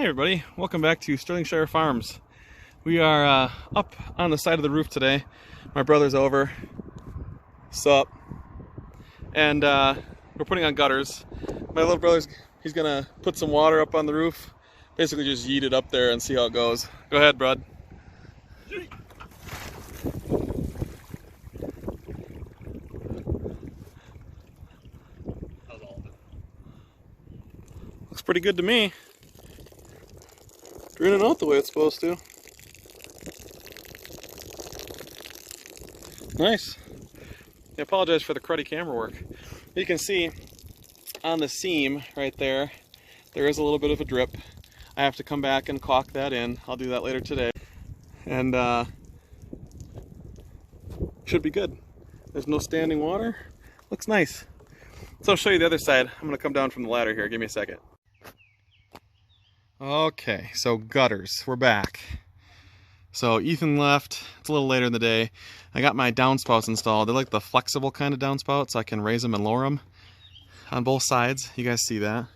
Hey everybody, welcome back to Sterlingshire Farms. We are up on the side of the roof today. My brother's over. Sup? And we're putting on gutters. My little brother's, he's gonna put some water up on the roof. Basically just yeet it up there and see how it goes. Go ahead, bud. Looks pretty good to me. Draining out the way it's supposed to. Nice. I apologize for the cruddy camera work. You can see on the seam right there, there is a little bit of a drip. I have to come back and caulk that in. I'll do that later today. And should be good. There's no standing water. Looks nice. So I'll show you the other side. I'm gonna come down from the ladder here. Give me a second. Okay, so gutters, we're back. So Ethan left, it's a little later in the day. I got my downspouts installed. They're like the flexible kind of downspout, so I can raise them and lower them on both sides. You guys see that?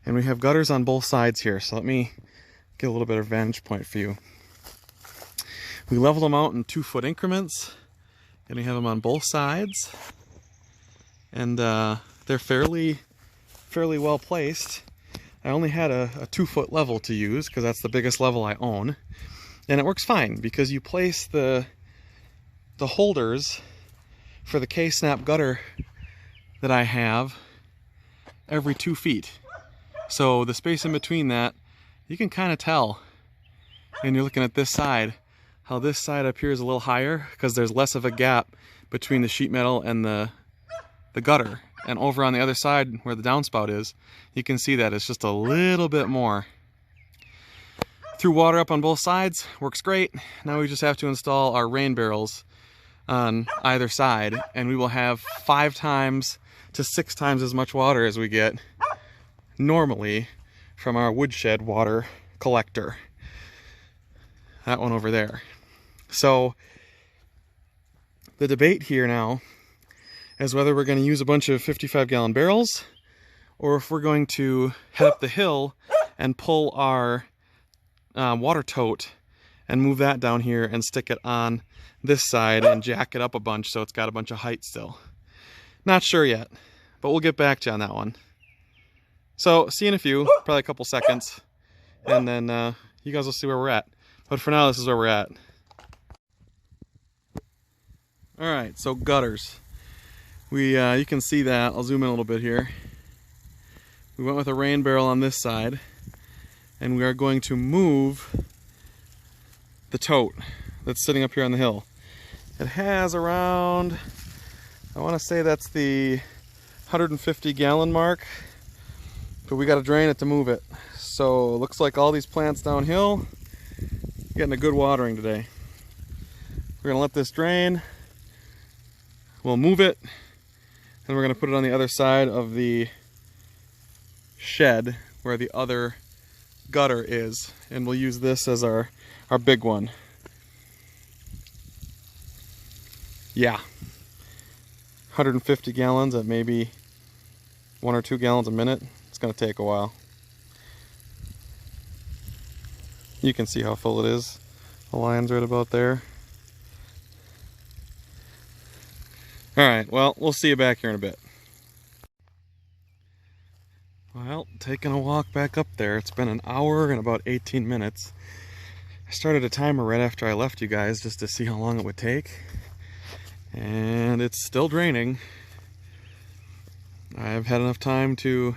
And we have gutters on both sides here, so let me get a little bit of vantage point for you. We level them out in 2-foot increments, and we have them on both sides. And they're fairly well placed. I only had a 2-foot level to use because that's the biggest level I own. And it works fine because you place the holders for the K-snap gutter that I have every 2 feet. So the space in between that, you can kind of tell when you're looking at this side, how this side up here is a little higher because there's less of a gap between the sheet metal and the gutter. And over on the other side where the downspout is, you can see that it's just a little bit more. Threw water up on both sides, works great. Now we just have to install our rain barrels on either side, and we will have 5 times to 6 times as much water as we get normally from our woodshed water collector. That one over there. So the debate here now is whether we're going to use a bunch of 55-gallon barrels or if we're going to head up the hill and pull our water tote and move that down here and stick it on this side and jack it up a bunch so it's got a bunch of height still. Not sure yet, but we'll get back to you on that one. So see you in a few, probably a couple seconds, and then you guys will see where we're at. But for now, this is where we're at. Alright, so gutters. You can see that. I'll zoom in a little bit here. We went with a rain barrel on this side, and we are going to move the tote that's sitting up here on the hill. It has around, I want to say that's the 150-gallon mark, but we got to drain it to move it. So it looks like all these plants downhill getting a good watering today. We're going to let this drain. We'll move it. And we're going to put it on the other side of the shed where the other gutter is. And we'll use this as our big one. Yeah. 150 gallons at maybe 1 or 2 gallons a minute. It's going to take a while. You can see how full it is. The line's right about there. Alright, well, we'll see you back here in a bit. Well, taking a walk back up there. It's been an hour and about 18 minutes. I started a timer right after I left you guys just to see how long it would take. And it's still draining. I've had enough time to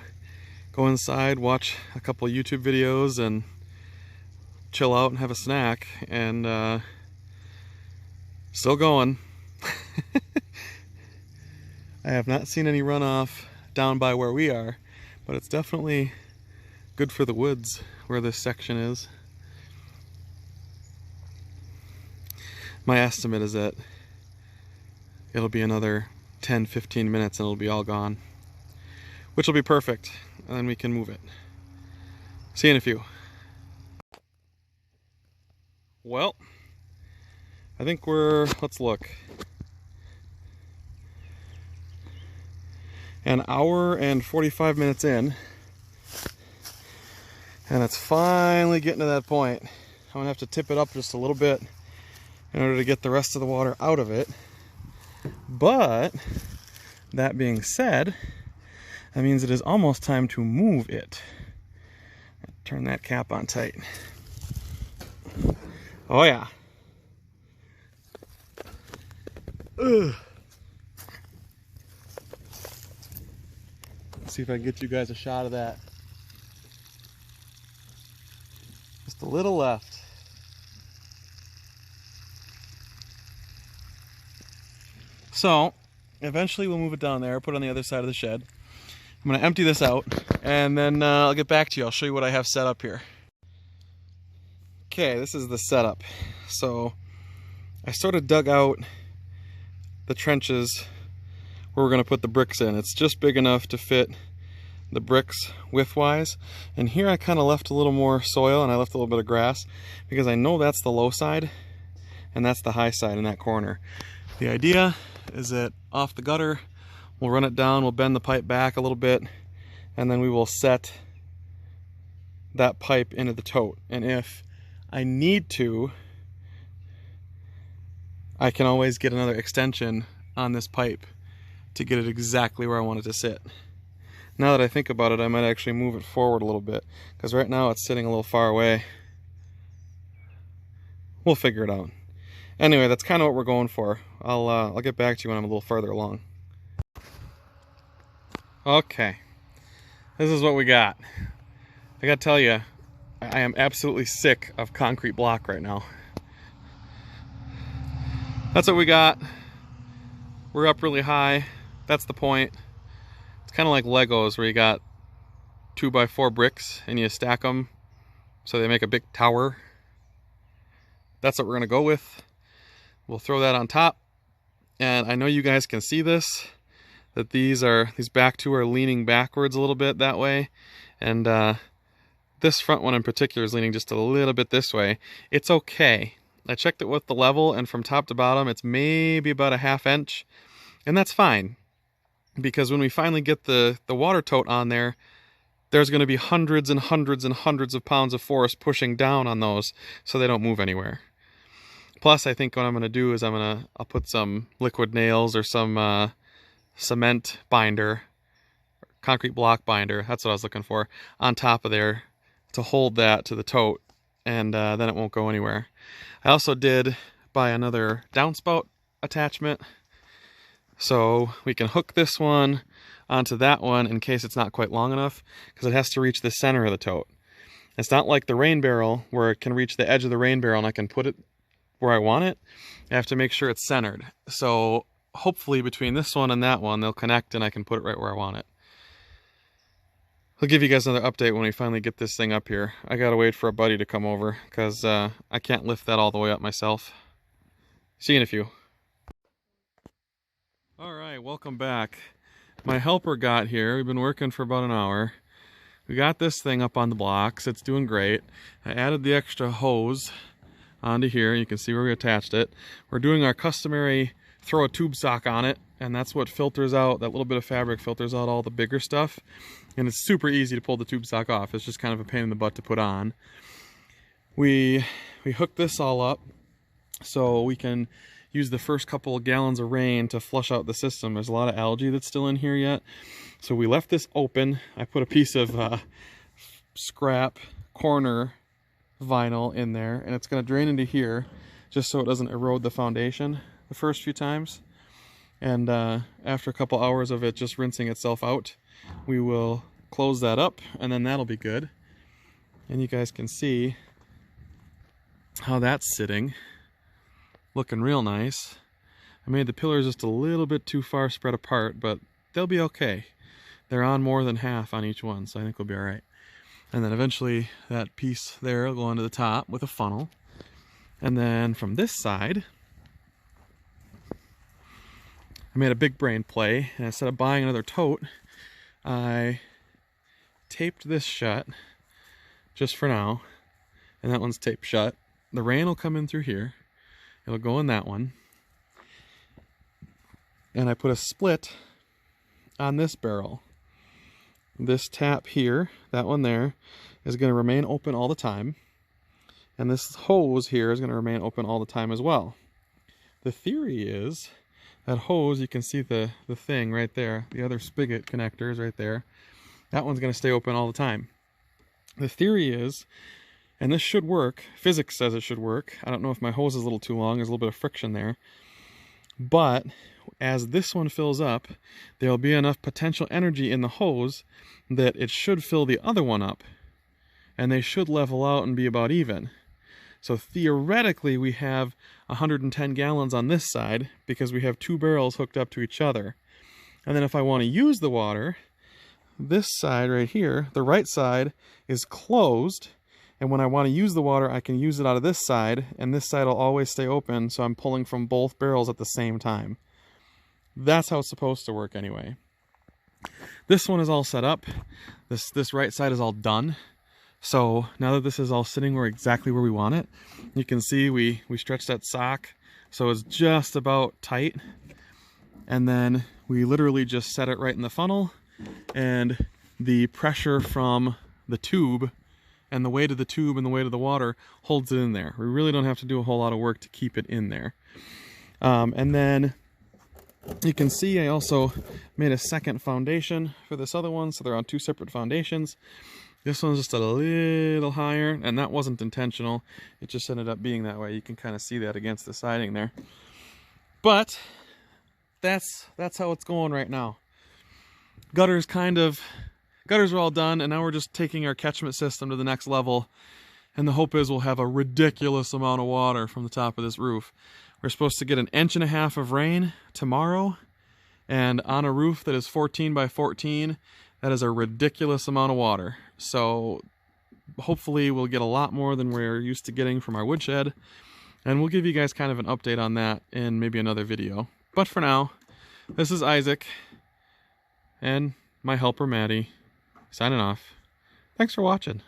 go inside, watch a couple YouTube videos, and chill out and have a snack. And still going. I have not seen any runoff down by where we are, but it's definitely good for the woods where this section is. My estimate is that it'll be another 10-15 minutes and it'll be all gone, which will be perfect, and then we can move it. See you in a few. Well, I think let's look. An hour and 45 minutes in, And it's finally getting to that point. I'm gonna have to tip it up just a little bit in order to get the rest of the water out of it. But that being said, that means it is almost time to move it. Turn that cap on tight. Oh yeah. Ugh. Let's see if I can get you guys a shot of that. Just a little left. So, eventually we'll move it down there, put it on the other side of the shed. I'm going to empty this out, and then I'll get back to you. I'll show you what I have set up here. Okay, this is the setup. So, I sort of dug out the trenches where we're going to put the bricks in. It's just big enough to fit the bricks width-wise. And here I kind of left a little more soil, and I left a little bit of grass, because I know that's the low side, and that's the high side in that corner. The idea is that off the gutter, we'll run it down, we'll bend the pipe back a little bit, and then we will set that pipe into the tote. And if I need to, I can always get another extension on this pipe to get it exactly where I want it to sit. Now that I think about it, I might actually move it forward a little bit, because right now it's sitting a little far away. We'll figure it out. Anyway, that's kind of what we're going for. I'll get back to you when I'm a little farther along. Okay, this is what we got. I gotta tell you, I am absolutely sick of concrete block right now. That's what we got. We're up really high. That's the point. It's kind of like Legos, where you got 2x4 bricks and you stack them so they make a big tower. That's what we're gonna go with. We'll throw that on top. And I know you guys can see this, that these back two are leaning backwards a little bit that way. And this front one in particular is leaning just a little bit this way. It's okay. I checked it with the level, and from top to bottom, it's maybe about a ½ inch. And that's fine, because when we finally get the water tote on there, there's going to be hundreds and hundreds and hundreds of pounds of force pushing down on those so they don't move anywhere. Plus, I think what I'm going to do is I'll put some liquid nails or some cement binder, concrete block binder, that's what I was looking for, on top of there to hold that to the tote, and then it won't go anywhere. I also did buy another downspout attachment, so we can hook this one onto that one in case it's not quite long enough, because it has to reach the center of the tote. It's not like the rain barrel where it can reach the edge of the rain barrel and I can put it where I want it. I have to make sure it's centered. So hopefully between this one and that one, they'll connect and I can put it right where I want it. I'll give you guys another update when we finally get this thing up here. I gotta wait for a buddy to come over, because I can't lift that all the way up myself. See you in a few. Alright, welcome back. My helper got here. We've been working for about an hour. We got this thing up on the blocks. It's doing great. I added the extra hose onto here. You can see where we attached it. We're doing our customary throw a tube sock on it, and that's what filters out, that little bit of fabric filters out all the bigger stuff. And it's super easy to pull the tube sock off. It's just kind of a pain in the butt to put on. We hooked this all up so we can use the first couple of gallons of rain to flush out the system. There's a lot of algae that's still in here yet. So we left this open. I put a piece of scrap corner vinyl in there, and it's going to drain into here just so it doesn't erode the foundation the first few times. And after a couple hours of it just rinsing itself out, we will close that up, and then that'll be good. And you guys can see how that's sitting, looking real nice. I made the pillars just a little bit too far spread apart, but they'll be okay. They're on more than half on each one, so I think we'll be all right. And then eventually that piece there will go onto the top with a funnel. And then from this side, I made a big brain play, and instead of buying another tote, I taped this shut just for now, and that one's taped shut. The rain will come in through here. It'll go in that one. And I put a split on this barrel. this tap here, that one there, is going to remain open all the time. And this hose here is going to remain open all the time as well. The theory is that hose, you can see the thing right there, the other spigot connectors right there, that one's going to stay open all the time. The theory is, and this should work, physics says it should work, I don't know if my hose is a little too long, there's a little bit of friction there, but as this one fills up, there'll be enough potential energy in the hose that it should fill the other one up, and they should level out and be about even. So theoretically, we have 110 gallons on this side because we have two barrels hooked up to each other. And then if I want to use the water, this side right here, the right side, is closed. And when I want to use the water, I can use it out of this side, and this side will always stay open, so I'm pulling from both barrels at the same time. That's how it's supposed to work anyway. This one is all set up. This right side is all done. So now that this is all sitting exactly where we want it, you can see we stretched that sock so it's just about tight. And then we literally just set it right in the funnel, and the pressure from the tube and the weight of the tube and the weight of the water holds it in there. We really don't have to do a whole lot of work to keep it in there. And then you can see I also made a second foundation for this other one, so they're on two separate foundations. This one's just a little higher, and that wasn't intentional. It just ended up being that way. You can kind of see that against the siding there. But that's how it's going right now. Gutters are all done, and now we're just taking our catchment system to the next level. And the hope is we'll have a ridiculous amount of water from the top of this roof. We're supposed to get 1.5 inches of rain tomorrow, and on a roof that is 14 by 14, that is a ridiculous amount of water. So hopefully we'll get a lot more than we're used to getting from our woodshed, and we'll give you guys kind of an update on that in maybe another video. But for now, this is Isaac and my helper Maddie signing off. Thanks for watching.